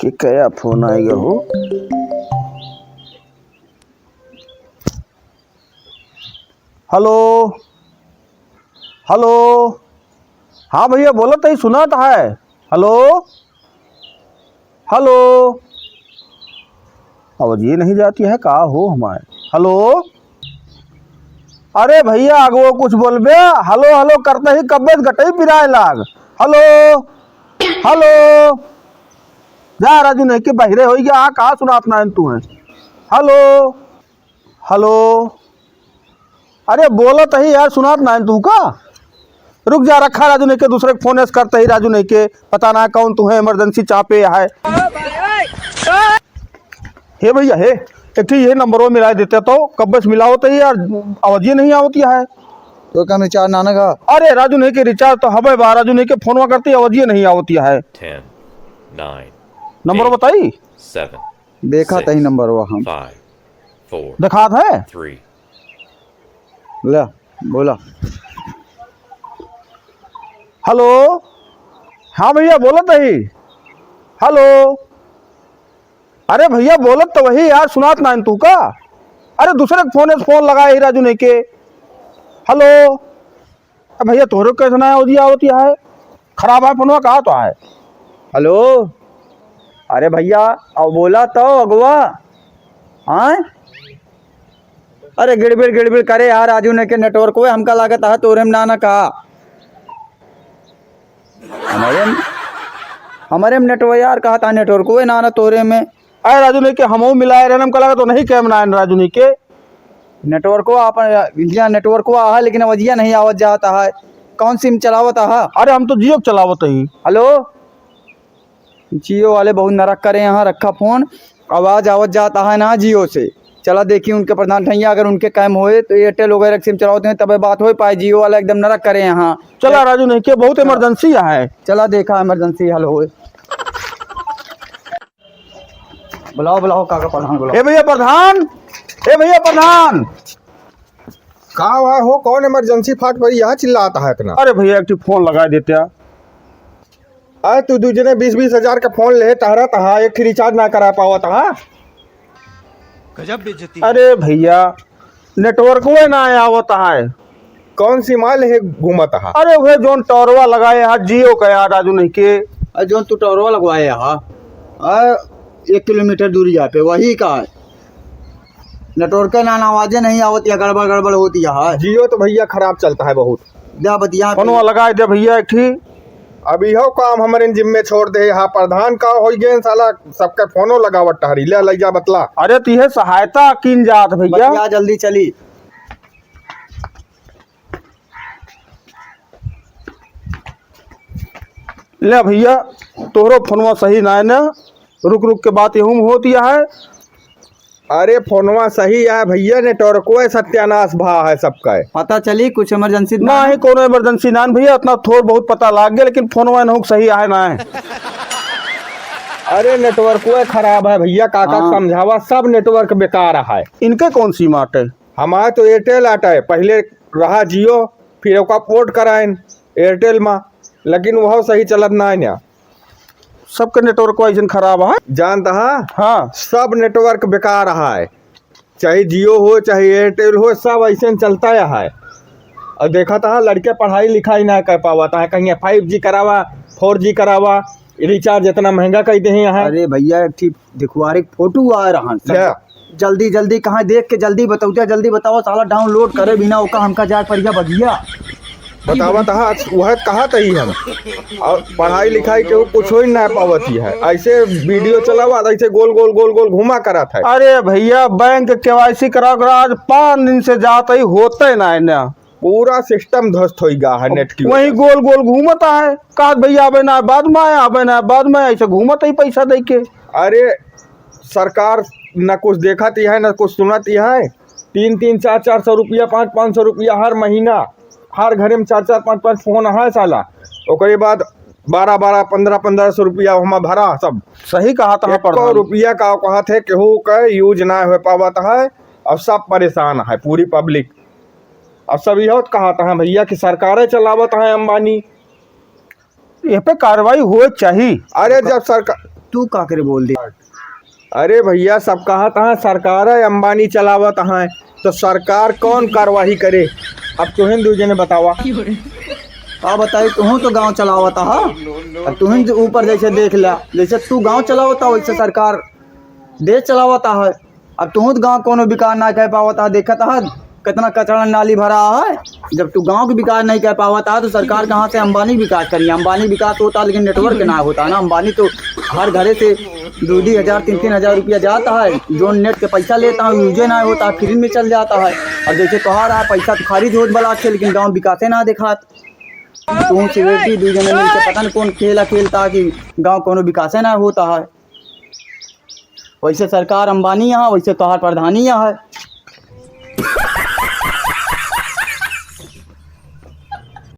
कि क्या फोन आएगा हो। हेलो हेलो, हाँ भैया बोला तो ही सुना था है। हेलो हेलो, आवाज ये नहीं जाती है का हो हमारे। हेलो, अरे भैया आगो कुछ बोलबे। हेलो हेलो करते ही कब्बे गटई पिराए लाग। हेलो हेलो, जा राजू नहीं के बहिरे हो गया आ कहा सुनात ना तू है। हेलो हेलो, अरे बोला तो ही यार सुनात ना तू का। रुक जा रखा राजू नहीं के दूसरे फोन करते ही राजू नहीं के पता ना कौन तू है इमरजेंसी चापे है। हे भैया हे एक ठीक ये नंबर मिला देते तो कब बस मिला होता ही यार आवाज ये नहीं आवती है। तो कम रिचार्ज नाना का। अरे राजू नहीं के रिचार्ज तो हमें बा राजू नहीं के फोनवा करती आवाज ये नहीं आवती है। 10, 9, नंबर बताई 7, देखा तही नंबर वह हम 5, 4, दिखात है। 3, ले बोला। हेलो, हाँ भैया बोलत ही। हेलो, अरे भैया बोलत तो वही यार सुनात ना तू का। अरे दूसरे फोन लगाए ही राजू नहीं के। हेलो भैया तोहरे कैसे ना आवती है। खराब है फोनवा कहा तो है। हेलो, अरे भैया अब बोला तो अगुआ। हाँ अरे गिड़बिड़ करे यार राजू ने के नेटवर्क को हमका लागत है तोरे में नाना का। हमारे में नेटवर्क यार कहा था नेटवर्क को नाना तोरे में। अरे राजू नहीं के हम मिलाए रहने का लगा तो नहीं कैम ना राजू नहीं के नेटवर्क को आप नेटवर्क को आ लेकिन अवजिया नहीं आवत जाता है। कौन सिम चलावत है। अरे हम तो जियो चलावत ही। हेलो, जियो वाले बहुत नरक करे यहाँ रखा फोन आवाज आवत जाता है ना जियो से। चला देखिए उनके प्रधान ठैया अगर उनके कैम होए तो एयरटेल वगैरह सिम चलाते हैं तब बात हो पाए। जियो वाला एकदम नरक करे यहाँ। चला राजू नहीं के बहुत इमरजेंसी है। चला देखा इमरजेंसी हल होए। बुलाओ बुलाओ काका प्रधान बुलाओ। ए भैया प्रधान, ए भैया प्रधान। कहा हुआ हो कौन इमरजेंसी फाट पर यहाँ चिल्लाता है इतना। अरे भैया एक फोन लगा देते। अरे तू दूसरे 20-20 हजार का फोन ले तहरा तहा एक रिचार्ज ना करा पावा तहा। गजब बेइज्जती। अरे भैया नेटवर्क वो ना आवता है। कौन सी माल है घूमत है। अरे वे जोन टॉरवा लगाए है जियो का यार राजू नहीं के। जो तू टॉरवा लगवाए यहाँ 1 किलोमीटर दूरी यहाँ पे वही का है। नेटवर्क का नाना आवाजें नहीं आवती है गड़बड़ होती है। जियो तो भैया खराब चलता है बहुत। जा बतिया फोनवा लगाए दे भैया एक ठीक। अभी हो काम हमारे जिम्मे छोड़ दे। यहाँ प्रधान का हो गए साला सबका फोनो लगावट टहरी ले जा बतला। अरे तीहे सहायता किन जात भैया। बतिया जल्दी चली। ले भैया तोहरो फोनवा सही ना है ना। रुक रुक के बात यूं होती है। अरे फोनवा सही है भैया नेटवर्क को सत्यानाश भा है सबका। पता चली कुछ इमरजेंसी ना ही कोनो इमरजेंसी ना भैया इतना थोड़ बहुत पता लाग गया लेकिन फोनवा ना सही है ना है। अरे नेटवर्क को खराब है भैया काका समझावा सब नेटवर्क बेकार है। इनके कौन सी माट है। हमारे तो एयरटेल आटा है पहले रहा जियो फिर ओका पोर्ट कराएन एयरटेल में लेकिन वह सही चलत ना है। सबके नेटवर्क वाइजन खराब है जानता है। हाँ सब नेटवर्क बेकार है चाहे जियो हो चाहे एयरटेल हो सब ऐसे चलता है। और देखा था लड़के पढ़ाई लिखाई ना कर पावा है कहीं 5G करावा 4G करावा रिचार्ज इतना महंगा कर दे यहाँ। अरे भैया एक ठीक दिखवारे फोटो आ रहा जल्दी जल्दी कहाँ देख के जल्दी बताओ साला डाउनलोड करे बिना ओका हमका जाए परिया बगिया बतावा था वह कहा तही हम और पढ़ाई लिखाई के कुछ हो ही ना पावती है। ऐसे वीडियो चलावा ऐसे गोल गोल गोल गोल घुमा करा था। अरे भैया बैंक KYC करा आज 5 दिन से जाता ही होते ना है ना। पूरा सिस्टम ध्वस्त हो गया है नेट की वही गोल गोल घूमता है का भैया आबे ना बाद में आबे ना बाद में ऐसे घूमता ही पैसा दे के। अरे सरकार न कुछ देखती है न कुछ सुनती है। 3-3 400 रुपया 500 रुपया हर महीना हर घरे में 4-4 5-5 फोन है साला। ओकरे बाद 12-12 1500 रुपया हम भरा सब। सही कहा था पर रुपया का कहा थे केहू का यूज ना हो पावत है। अब सब परेशान है पूरी पब्लिक। अब सब यह कहा था भैया कि सरकारें चलावत है अंबानी। ये पे कार्रवाई हो चाहिए। अरे जब सरकार, तू का करे बोल दे। अरे भैया सब कहा था सरकार है, अंबानी चलावत है, तो सरकार कौन कार्रवाई करे? अब तुहिन दूजे ने बतावा। का बताई, तू तो गांव चलावता हा, अब तू ऊपर जैसे देख ला, जैसे तू गांव चलावता वैसे सरकार देश चलावता है। अब तू गांव कोनो विकास ना कर पावता है, देखता है कितना कचरा नाली भरा है। जब तू गांव के विकास नहीं कर पावता है तो सरकार कहाँ से अंबानी विकास करिए? अंबानी विकास होता लेकिन नेटवर्क ना होता ना। अंबानी तो हर घरे से 2-2 हज़ार 3-3 हज़ार रुपया जाता है, जो नेट के पैसा लेता है यूजे ना होता, फ्री में चल जाता है। और जैसे तोहार है पैसा तो खारिज होत बला से, लेकिन गाँव विकासे ना दिखात। तू सिगरेटी 2 जने मिलकर पता नहीं कौन खेला खेलता कि गाँव कोनो विकासे ना होता है। वैसे सरकार अंबानी यहाँ, वैसे तोहार प्रधानी यहाँ है।